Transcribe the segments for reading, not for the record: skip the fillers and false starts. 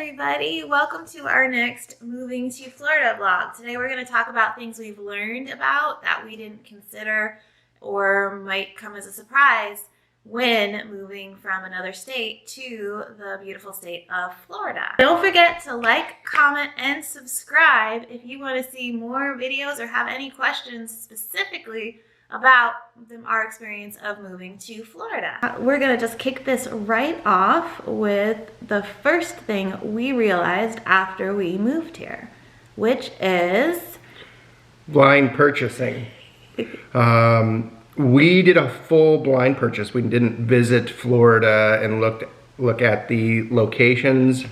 everybody, welcome to our next Moving to Florida vlog. Today we're going to talk about things we've learned about that we didn't consider or might come as a surprise when moving from another state to the beautiful state of Florida. Don't forget to like, comment, and subscribe if you want to see more videos or have any questions specifically about our experience of moving to Florida. We're gonna just kick this right off with the first thing we realized after we moved here, which is blind purchasing. We did a full blind purchase. We didn't visit Florida and look at the locations,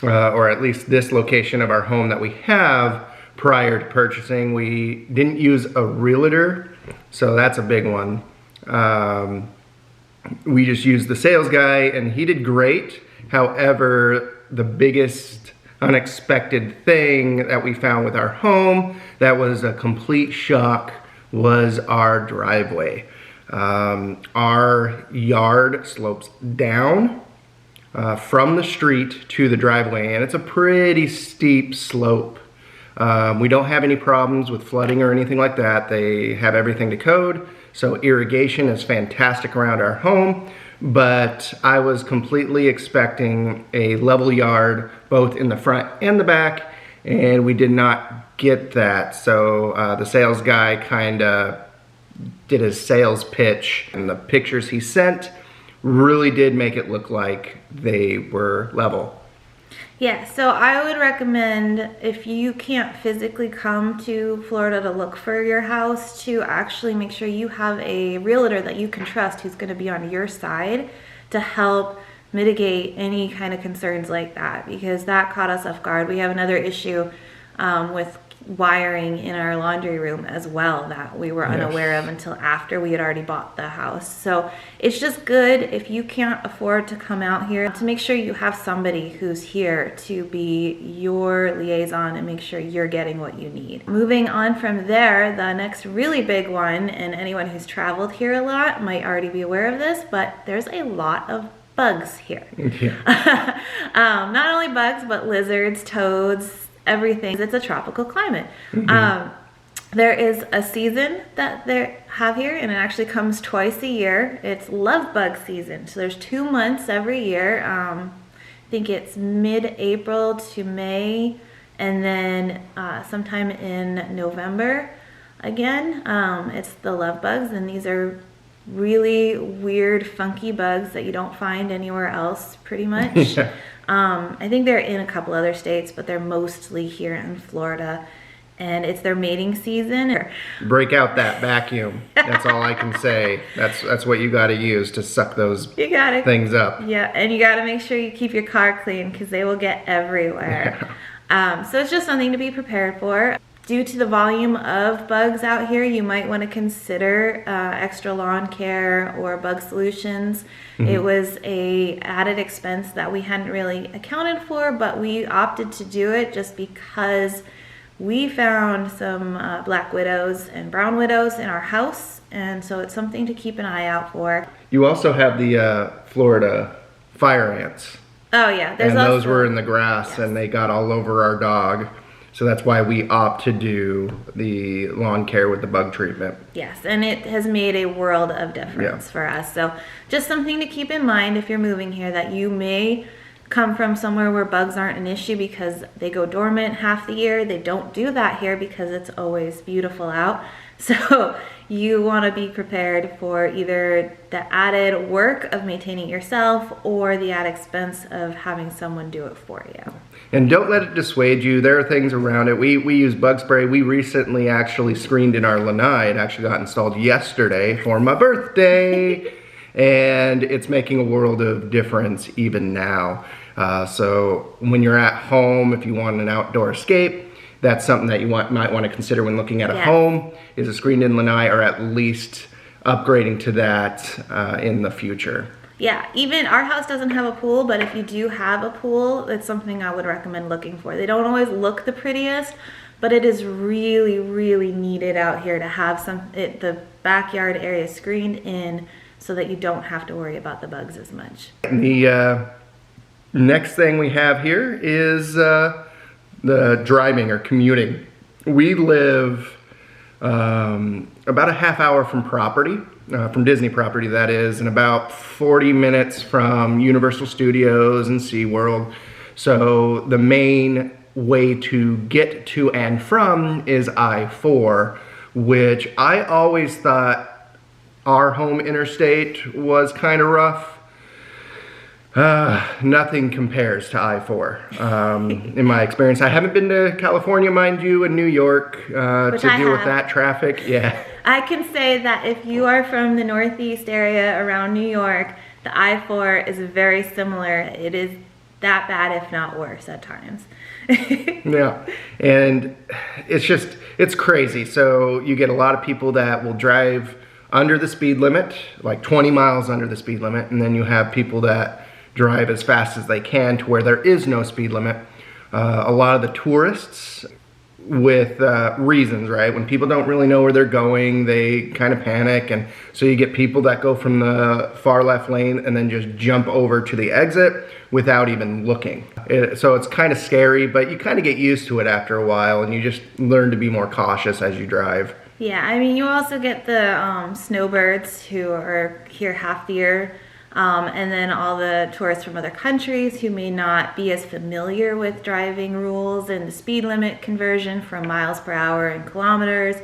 or at least this location of our home that we have prior to purchasing. We didn't use a realtor, so that's a big one. We just used the sales guy and he did great. However, the biggest unexpected thing that we found with our home that was a complete shock was our driveway. Our yard slopes down from the street to the driveway, and it's a pretty steep slope. We don't have any problems with flooding or anything like that. They have everything to code, so irrigation is fantastic around our home, but I was completely expecting a level yard both in the front and the back, and we did not get that. So the sales guy kind of did his sales pitch, and the pictures he sent really did make it look like they were level. Yeah, so I would recommend, if you can't physically come to Florida to look for your house, to actually make sure you have a realtor that you can trust who's going to be on your side to help mitigate any kind of concerns like that, because that caught us off guard. We have another issue with wiring in our laundry room as well that we were unaware of until after we had already bought the house. So it's just good, if you can't afford to come out here, to make sure you have somebody who's here to be your liaison and make sure you're getting what you need. Moving on from there, the next really big one, and anyone who's traveled here a lot might already be aware of this, but there's a lot of bugs here. Yeah. Not only bugs, but lizards, toads, everything. It's a tropical climate. There is a season that they have here, and it actually comes twice a year. It's love bug season. So there's 2 months every year. I think it's mid-April to May, and then sometime in November again. It's the love bugs, and these are really weird, funky bugs that you don't find anywhere else, pretty much. Yeah. I think they're in a couple other states, but they're mostly here in Florida, and it's their mating season. Break out that vacuum. That's all I can say. That's what you got to use to suck those things up. Yeah, and you got to make sure you keep your car clean because they will get everywhere. Yeah. So it's just something to be prepared for. Due to the volume of bugs out here, you might want to consider extra lawn care or bug solutions. It was a added expense that we hadn't really accounted for, but we opted to do it just because we found some black widows and brown widows in our house, and so it's something to keep an eye out for. You also have the Florida fire ants. Oh yeah, and those were in the grass, and they got all over our dog. So that's why we opt to do the lawn care with the bug treatment. Yes, and it has made a world of difference for us. So just something to keep in mind if you're moving here, that you may come from somewhere where bugs aren't an issue because they go dormant half the year. They don't do that here because it's always beautiful out. So you want to be prepared for either the added work of maintaining yourself or the added expense of having someone do it for you. And don't let it dissuade you. There are things around it. We use bug spray. We recently actually screened in our lanai. It actually got installed yesterday for my birthday. And it's making a world of difference even now. So when you're at home, if you want an outdoor escape, that's something that you might want to consider when looking at a home, is a screened-in lanai, or at least upgrading to that in the future. Yeah, even our house doesn't have a pool, but if you do have a pool, it's something I would recommend looking for. They don't always look the prettiest, but it is really, really needed out here to have the backyard area screened in so that you don't have to worry about the bugs as much. Next thing we have here is the driving or commuting. We live about a half hour from property, from Disney property that is, and about 40 minutes from Universal Studios and SeaWorld. So the main way to get to and from is I-4, which I always thought our home interstate was kind of rough. Nothing compares to I-4 in my experience. I haven't been to California, mind you, and New York to deal with that traffic. Yeah. I can say that if you are from the Northeast area around New York, the I-4 is very similar. It is that bad, if not worse at times. Yeah, and it's crazy. So you get a lot of people that will drive under the speed limit, like 20 miles under the speed limit, and then you have people that drive as fast as they can to where there is no speed limit. A lot of the tourists, with reasons, right? When people don't really know where they're going, they kind of panic, and so you get people that go from the far left lane and then just jump over to the exit without even looking. So it's kind of scary, but you kind of get used to it after a while, and you just learn to be more cautious as you drive. Yeah, I mean, you also get the snowbirds who are here half the year, and then all the tourists from other countries who may not be as familiar with driving rules and the speed limit conversion from miles per hour and kilometers.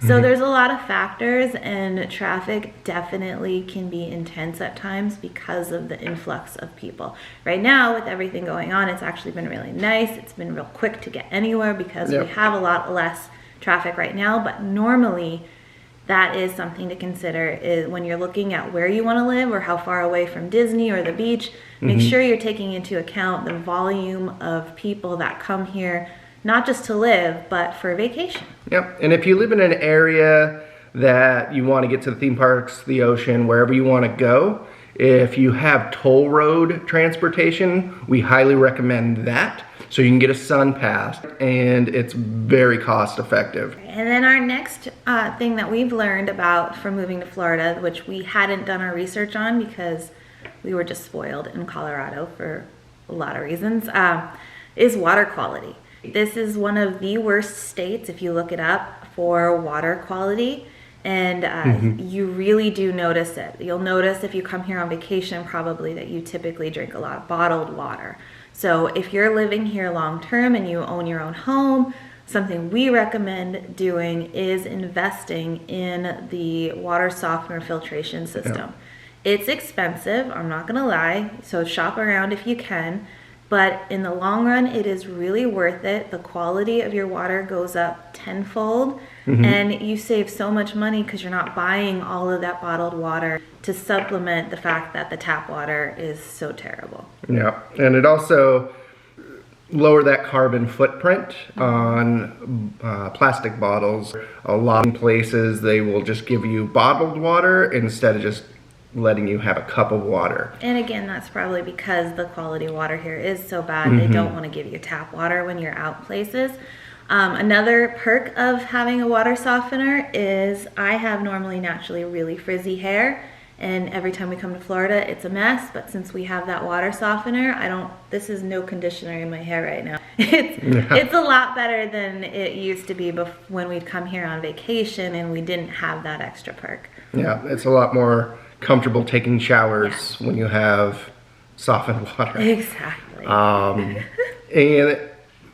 So there's a lot of factors, and traffic definitely can be intense at times because of the influx of people. Right now, with everything going on, it's actually been really nice. It's been real quick to get anywhere because we have a lot less traffic right now, but normally that is something to consider is when you're looking at where you want to live or how far away from Disney or the beach. Make sure you're taking into account the volume of people that come here, not just to live, but for vacation. Yep, and if you live in an area that you want to get to the theme parks, the ocean, wherever you want to go, if you have toll road transportation, we highly recommend that. So you can get a Sun Pass, and it's very cost effective. And then our next thing that we've learned about from moving to Florida, which we hadn't done our research on because we were just spoiled in Colorado for a lot of reasons, is water quality. This is one of the worst states, if you look it up, for water quality. And you really do notice it. You'll notice if you come here on vacation probably that you typically drink a lot of bottled water. So if you're living here long term and you own your own home, something we recommend doing is investing in the water softener filtration system. It's expensive, I'm not gonna lie, so shop around if you can. But in the long run, it is really worth it. The quality of your water goes up tenfold, and you save so much money because you're not buying all of that bottled water to supplement the fact that the tap water is so terrible. Yeah, and it also lower that carbon footprint on plastic bottles. A lot of places, they will just give you bottled water instead of just letting you have a cup of water. And again, that's probably because the quality of water here is so bad. They don't want to give you tap water when you're out places. Another perk of having a water softener is I have normally naturally really frizzy hair, and every time we come to Florida it's a mess, but since we have that water softener, this is no conditioner in my hair right now. It's a lot better than it used to be when we'd come here on vacation and we didn't have that extra perk. Yeah, it's a lot more comfortable taking showers when you have softened water. Exactly. And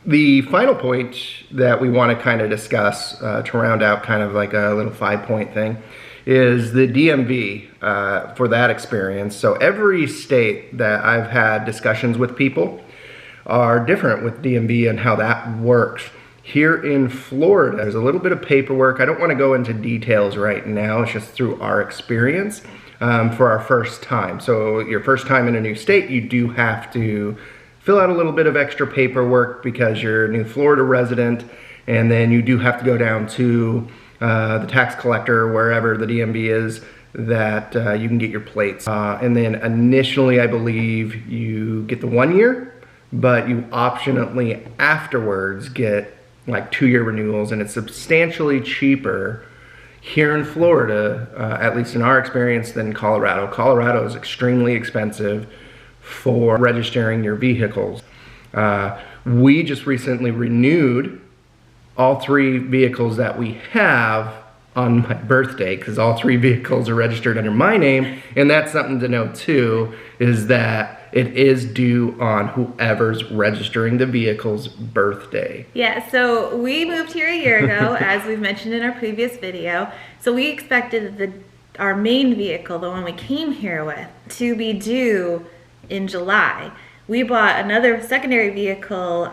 the final point that we want to kind of discuss to round out kind of like a little 5-point thing is the DMV for that experience. So every state that I've had discussions with people are different with DMV and how that works. Here in Florida, there's a little bit of paperwork. I don't want to go into details right now. It's just through our experience for our first time. So your first time in a new state, you do have to fill out a little bit of extra paperwork because you're a new Florida resident, and then you do have to go down to the tax collector, wherever the DMV is, that you can get your plates. And then initially, I believe you get the 1 year, but you optionally afterwards get like 2-year renewals, and it's substantially cheaper here in Florida, at least in our experience, than Colorado. Colorado is extremely expensive for registering your vehicles. We just recently renewed all 3 vehicles that we have on my birthday, because all 3 vehicles are registered under my name, and that's something to know too, is that it is due on whoever's registering the vehicle's birthday. Yeah, so we moved here a year ago, as we've mentioned in our previous video. So we expected our main vehicle, the one we came here with, to be due in July. We bought another secondary vehicle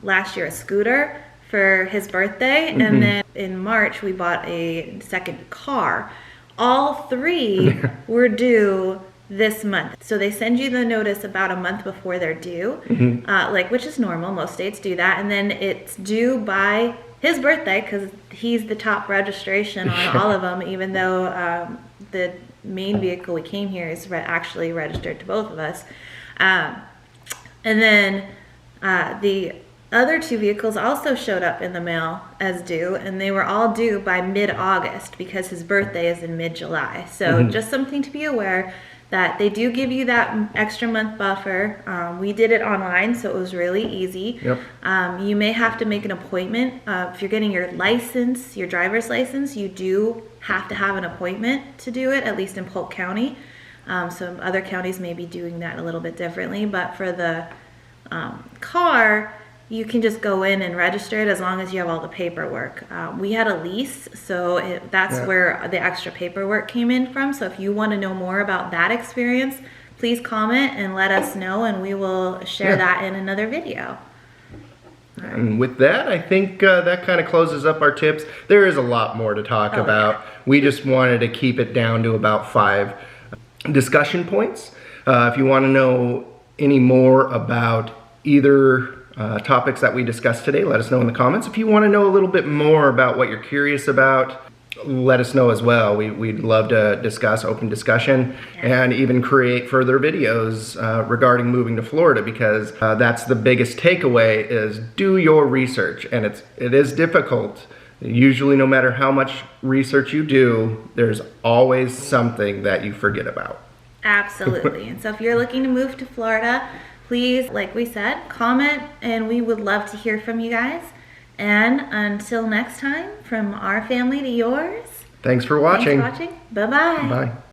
last year, a scooter, for his birthday, and then in March we bought a second car. All 3 were due this month. So they send you the notice about a month before they're due, which is normal. Most states do that, and then it's due by his birthday because he's the top registration on all of them, even though the main vehicle we came here is actually registered to both of us. And then the other 2 vehicles also showed up in the mail as due, and they were all due by mid-August because his birthday is in mid-July. So just something to be aware that they do give you that extra month buffer. We did it online, so it was really easy. Yep. You may have to make an appointment. If you're getting your license, your driver's license, you do have to have an appointment to do it, at least in Polk County. Some other counties may be doing that a little bit differently, but for the car, you can just go in and register it as long as you have all the paperwork. We had a lease, so that's where the extra paperwork came in from. So if you want to know more about that experience, please comment and let us know, and we will share that in another video. And with that, I think that kind of closes up our tips. There is a lot more to talk about. We just wanted to keep it down to about 5 discussion points. If you want to know any more about either topics that we discussed today, let us know in the comments. If you want to know a little bit more about what you're curious about, let us know as well. We'd love to discuss, open discussion, and even create further videos regarding moving to Florida, because that's the biggest takeaway, is do your research. And it is difficult. Usually, no matter how much research you do, there's always something that you forget about. Absolutely. And so if you're looking to move to Florida, please, like we said, comment, and we would love to hear from you guys. And until next time, from our family to yours. Thanks for watching. Thanks for watching. Bye-bye. Bye.